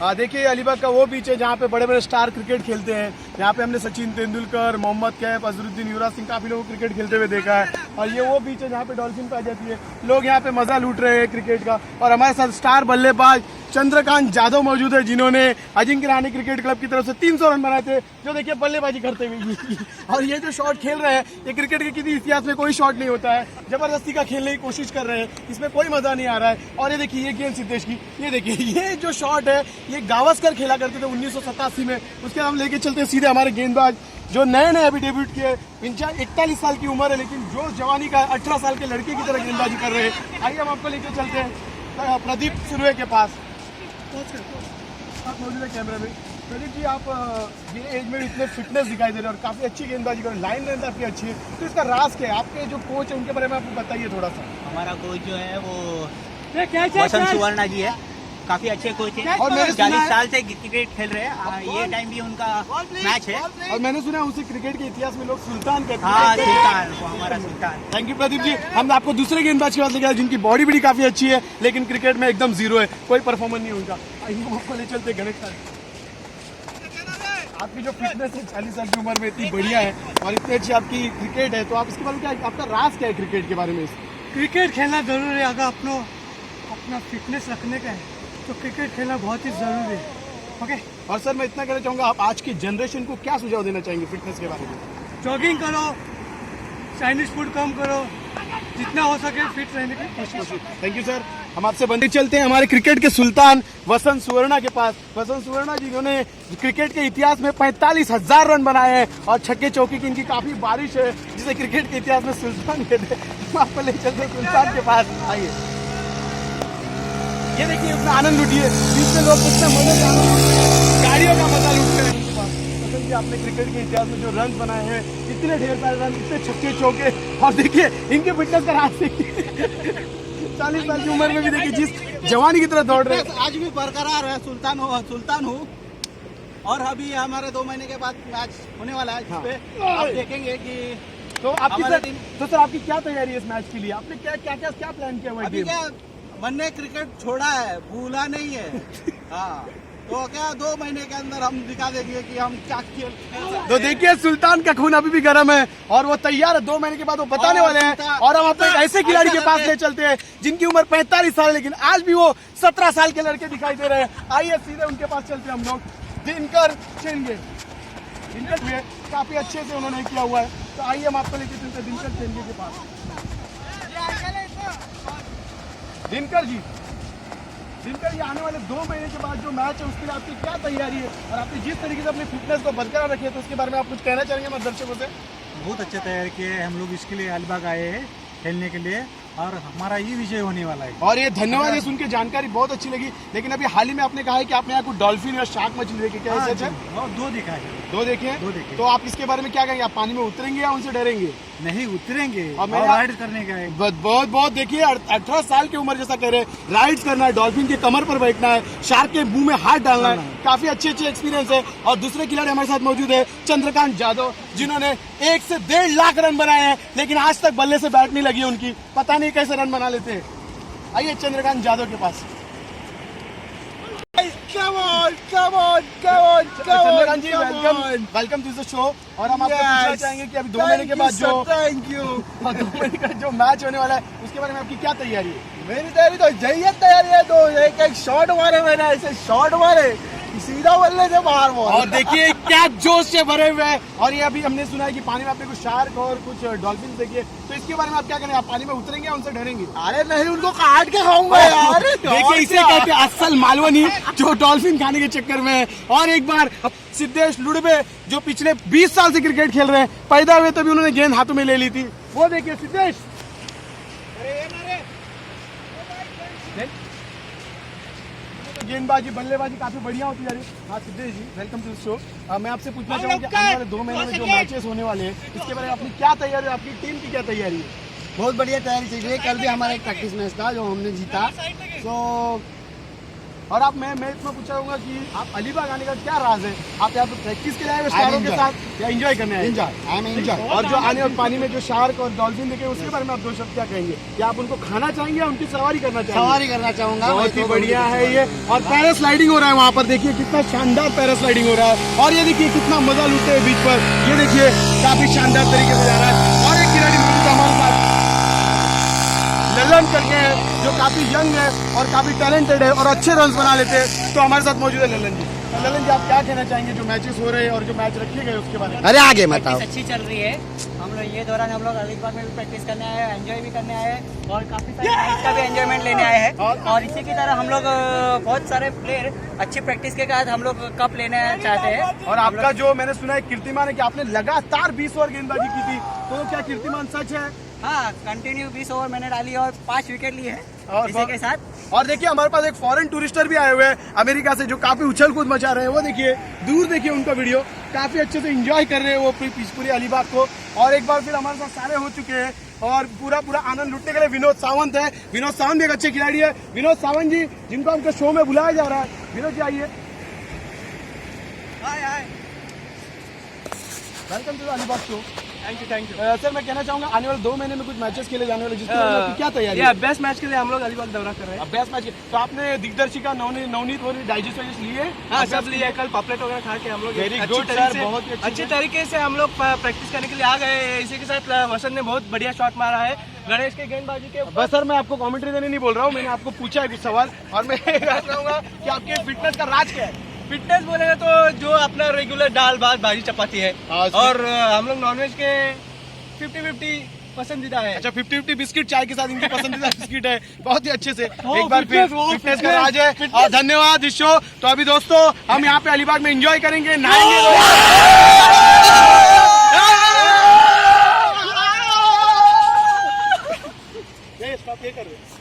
देखिए अलीबाग का वो बीच है जहाँ पे बड़े बड़े स्टार क्रिकेट खेलते हैं। यहाँ पे हमने सचिन तेंदुलकर, मोहम्मद कैफ, अजरुद्दीन, युवराज सिंह काफी लोगों क्रिकेट खेलते हुए देखा है। और ये वो बीच है जहाँ पे डॉल्फिन पे आ जाती है। लोग यहाँ पे मजा लूट रहे हैं क्रिकेट का। और हमारे साथ स्टार बल्लेबाज चंद्रकांत यादव मौजूद है, जिन्होंने अजिंक्य रहाणे क्रिकेट क्लब की तरफ से 300 रन बनाए थे, जो देखिए बल्लेबाजी करते हुए। और ये जो शॉट खेल रहे हैं, ये क्रिकेट के किसी इतिहास में कोई शॉट नहीं होता है। जबरदस्ती का खेलने की कोशिश कर रहे हैं, इसमें कोई मजा नहीं आ रहा है। और ये देखिए ये गेंद सिद्धेश की, ये देखिए ये जो शॉट है ये गावस्कर खेला करते थे 1987 में। उसके हम लेके चलते हैं सीधे हमारे गेंदबाज जो नए अभी डेब्यूट किए, 41 साल की उम्र है, लेकिन जो जवानी का 18 साल के लड़के की तरह गेंदबाजी कर रहे हैं। आइए हम आपको लेके चलते हैं प्रदीप सुरवे के पास। आप मौजूद है कैमरे में। प्रदीप जी, आप ये एज में इतने फिटनेस दिखाई दे रहे हैं और काफी अच्छी गेंदबाजी कर रहे हैं, लाइन लेंथ आपकी अच्छी है, तो इसका राज क्या है? आपके जो कोच है उनके बारे में आपको बताइए थोड़ा सा। हमारा कोच जो है वो वसंत सुवर्णा जी है, काफी अच्छे कोच हैं और 40 साल से क्रिकेट खेल रहे हैं। ये टाइम भी उनका मैच है। और मैंने सुना है उसे क्रिकेट के इतिहास में लोग सुल्तान कहते हैं। हाँ, सुल्तान, हमारा सुल्तान। Thank you Pradeep ji. हम आपको दूसरे गेंदबाज के पास लेके आए जिनकी बॉडी भी काफी अच्छी है, लेकिन क्रिकेट में एकदम जीरो है, कोई परफॉर्मेंस नहीं उनका। आइए हम आपको ले चलते गणेश सर। आपकी जो फिटनेस है 40 साल की उम्र में इतनी बढ़िया है और इतनी अच्छी आपकी क्रिकेट है, तो आप इसके बारे में क्या, आपका राज क्या है क्रिकेट के बारे में? क्रिकेट खेलना जरूरी है। अगर अपना फिटनेस रखने का है तो क्रिकेट खेलना बहुत ही जरूरी है। ओके। और सर मैं इतना कहना चाहूँगा, आप आज की जनरेशन को क्या सुझाव देना चाहेंगे फिटनेस के बारे में? जॉगिंग करो, चाइनीज फूड कम करो, जितना हो सके फिट रहने की कोशिश। Thank you sir. हम आपसे बनते चलते हैं हमारे क्रिकेट के सुल्तान वसंत सुवर्णा के पास। वसंत सुवर्णा जी, जिन्होंने क्रिकेट के इतिहास में 45,000 रन बनाए हैं और छक्के चौके की इनकी काफी बारिश है, जिसे क्रिकेट के इतिहास में सुल्तान कहते हैं। हम आपको ले चलते हैं सुल्तान के पास। आइए, ये देखिए उसमें आनंद लूटिए, बीच में लोग कितने मजे गाड़ियों का मजा लूट रहे हैं उनके पास। वसंत जी, आपने क्रिकेट के इतिहास में जो रन बनाए हैं, इतने ढेर सारे रन, इतने छक्के चौके, और देखिए इनके फिटनेस का राज देखिए। 40 साल की उम्र में भी देखिए जिस जवानी की तरह दौड़ रहे हैं, आज भी बरकरार है। सुल्तान हूँ। और अभी हमारे 2 महीने के बाद मैच होने वाला है, जिसपे आप देखेंगे कि तो आपकी सर आपकी क्या तैयारी है इस मैच के लिए? आपने क्या प्लान किया हुआ है? क्या मैंने क्रिकेट छोड़ा है, भूला नहीं है। हाँ, तो क्या 2 महीने के अंदर हम दिखा देंगे कि हम क्या खेल। तो देखिए सुल्तान का खून अभी भी गर्म है और वो तैयार है। 2 महीने के बाद वो बताने वाले हैं। और हम अपने ऐसे खिलाड़ी के पास ले चलते हैं जिनकी उम्र 45 साल है, लेकिन आज भी वो 17 साल के लड़के दिखाई दे रहे हैं। आइए सीधे उनके पास चलते हैं हम लोग। दिनकर चेंगे, दिनकर भी काफी अच्छे से उन्होंने किया हुआ है, तो आइए हम आपको लेके चलते हैं दिनकर चेंगे के पास। दिनकर जी, दिनकर, ये आने वाले 2 महीने के बाद जो मैच है उसके लिए आपकी क्या तैयारी है? और आपने जिस तरीके से अपनी फिटनेस को बरकरार रखी है, तो उसके बारे में आप कुछ कहना चाहेंगे हमारे दर्शकों से? बहुत अच्छे तैयार किए हम लोग, इसके लिए अलीबाग आए हैं खेलने के लिए, और हमारा ये विजय होने वाला है। और ये धन्यवाद, ये सुन के जानकारी बहुत अच्छी लगी। लेकिन अभी हाल ही में आपने कहा है कि आपने यहाँ कुछ डॉल्फिन या शार्क मछली देखी, क्या हाँ, ऐसा है? 2 देखा है। 2 देखे हैं? 2 देखे। तो आप इसके बारे में क्या कहेंगे? आप पानी में उतरेंगे या उनसे डरेंगे? नहीं उतरेंगे और और राइड करने का है। बहुत देखिए 18 साल की उम्र जैसा कह रहे हैं, राइड करना है, डॉल्फिन के कमर पर बैठना है, शार्क के मुंह में हाथ डालना है। काफी अच्छे एक्सपीरियंस है। और दूसरे खिलाड़ी हमारे साथ मौजूद है चंद्रकांत यादव, जिन्होंने 1 से 1.5 लाख रन बनाए हैं, लेकिन आज तक बल्ले से बैट नहीं लगी उनकी, पता नहीं कैसे रन बना लेते हैं। आइए चंद्रकांत यादव के पास। चंद्रकांत जी, वेलकम टू द शो। और हम आपसे पूछना चाहेंगे कि अभी 2 महीने के बाद जो 2 महीने का जो मैच होने वाला है, उसके बारे में आपकी क्या तैयारी है? मेरी तैयारी तो यही तैयारी है। तो एक शॉट मारे मैंने, ऐसे शॉट मारे सीधा बल्ले से बाहर बॉल। और देखिए क्या जोश से भरे हुए हैं। और ये अभी हमने सुना है कि पानी में आपने कुछ शार्क और कुछ डॉल्फिन देखिए, तो इसके बारे में आप क्या करेंगे? आप पानी में उतरेंगे या उनसे डरेंगे? अरे नहीं, उनको काट के खाऊंगा यार। देखिए इसे कहते हैं असल मालवनी, जो डॉल्फिन खाने के चक्कर में है। और एक बार सिद्धेश लुड़बे, जो पिछले 20 साल से क्रिकेट खेल रहे हैं, पैदा हुए तभी उन्होंने गेंद हाथों में ले ली थी। वो देखिए सिद्धेश, गेंदबाजी बल्लेबाजी काफी बढ़िया होती जा रही है। हाँ सिद्धेश जी, वेलकम टू द शो। मैं आपसे पूछना चाहूँगा कि आने वाले 2 महीने में जो मैचेस होने वाले हैं, इसके बारे में अपनी क्या तैयारी है? आपकी टीम की क्या तैयारी है? बहुत बढ़िया तैयारी चल रही है। कल भी हमारा एक प्रैक्टिस मैच था जो हमने जीता। तो और आप मैं इतना पूछूंगा कि आप अलीबाग आने का क्या राज है? आप यहाँ पे प्रैक्टिस के लिए आए स्टारों के साथ या एंजॉय करने आए? एंजॉय। और जो आने वाले पानी में जो शार्क और डॉल्फिन देखे उसके बारे में आप 2 शब्द क्या कहेंगे? क्या आप उनको खाना चाहेंगे या उनकी सवारी करना चाहेंगे? सवारी करना चाहूंगा। बहुत ही बढ़िया है ये। और पैरास्लाइडिंग हो रहा है वहाँ पर, देखिए कितना शानदार पैरास्लाइडिंग हो रहा है। और ये देखिए कितना मजा लूटते हैं बीच पर, ये देखिए काफी शानदार तरीके से जा रहा है। और एक खिलाड़ी हमारे साथ ललन करके है जो काफी यंग है और काफी टैलेंटेड है और अच्छे रन बना लेते हैं, तो हमारे साथ मौजूद है ललन जी। ललन जी, आप क्या कहना चाहेंगे जो मैचेस हो रहे हैं और जो मैच रखे गए उसके बारे में? अरे आगे बताओ। प्रैक्टिस अच्छी चल रही है। हम लोग ये दौरान हम लोग अलीबाग में भी प्रैक्टिस करने आए हैं, एंजॉय भी करने आए हैं और काफी सारे मैच का भी एंजॉयमेंट लेने आए हैं। और इसी की तरह हम लोग बहुत सारे प्लेयर अच्छी प्रैक्टिस के बाद हम लोग कप लेने चाहते हैं। और आपका जो मैंने सुना है कीर्तिमान है कि आपने लगातार 20 ओवर गेंदबाजी की थी, तो क्या कीर्तिमान सच है? हाँ, कंटिन्यू 20 ओवर मैंने डाली और 5 विकेट लिए हैं और इसी के साथ। और देखिए हमारे पास एक फॉरेन टूरिस्टर भी आए हुए हैं अमेरिका से, जो काफी उछल कूद मचा रहे हैं। वो देखिए दूर देखिए उनका वीडियो, काफी अच्छे से एंजॉय कर रहे हैं वो पूरी अलीबाग को। और एक बार फिर हमारे साथ सारे हो चुके हैं और पूरा आनंद लुटने के लिए विनोद सावंत है। विनोद सावंत भी एक अच्छे खिलाड़ी है। विनोद सावंत जी, जिनको हमको शो में बुलाया जा रहा है। विनोद जी आइए, welcome to Alibaug show. Thank you. Sir मैं कहना चाहूंगा आने वाले 2 महीने में कुछ मैचेस खेले जाने वाले, जिसके बारे में आपकी क्या तैयारी है? अभ्यास मैच के लिए हम लोग अलीबाग दौरा कर रहे हैं। अभ्यास मैच, तो आपने दिग्दर्शिका नवनीत और डाइजेस्ट लिए? हाँ, सब लिए। कल पापलेट वगैरह खा के हम लोग Very अच्छी good, तरीके sir, से- बहुत ही अच्छी तरीके से हम लोग प्रैक्टिस करने के लिए आ गए। इसी के साथ वसंत ने बहुत बढ़िया शॉट मारा है गणेश के गेंदबाजी के ऊपर। बस सर, मैं आपको कमेंट्री देने नहीं बोल रहा हूँ, मैंने आपको पूछा है कुछ सवाल और मैं कहना चाहूंगा कि आपके फिटनेस का राज क्या है? फिटनेस बोलेगा तो जो अपना रेगुलर दाल भात भाजी चपाती है। हाँ, और हम लोग नॉनवेज के 50-50 पसंदीदा है। अच्छा, 50-50 बिस्किट चाय के साथ इनकी पसंदीदा बिस्किट है। बहुत ही अच्छे से वो एक बार फिर fitness, वो फिटनेस का fitness, राज है। fitness। और धन्यवाद इस शो। तो अभी दोस्तों हम यहाँ पे अलीबाग में एंजॉय करेंगे, नहाएंगे। ये स्टॉप ये कर रहे हैं।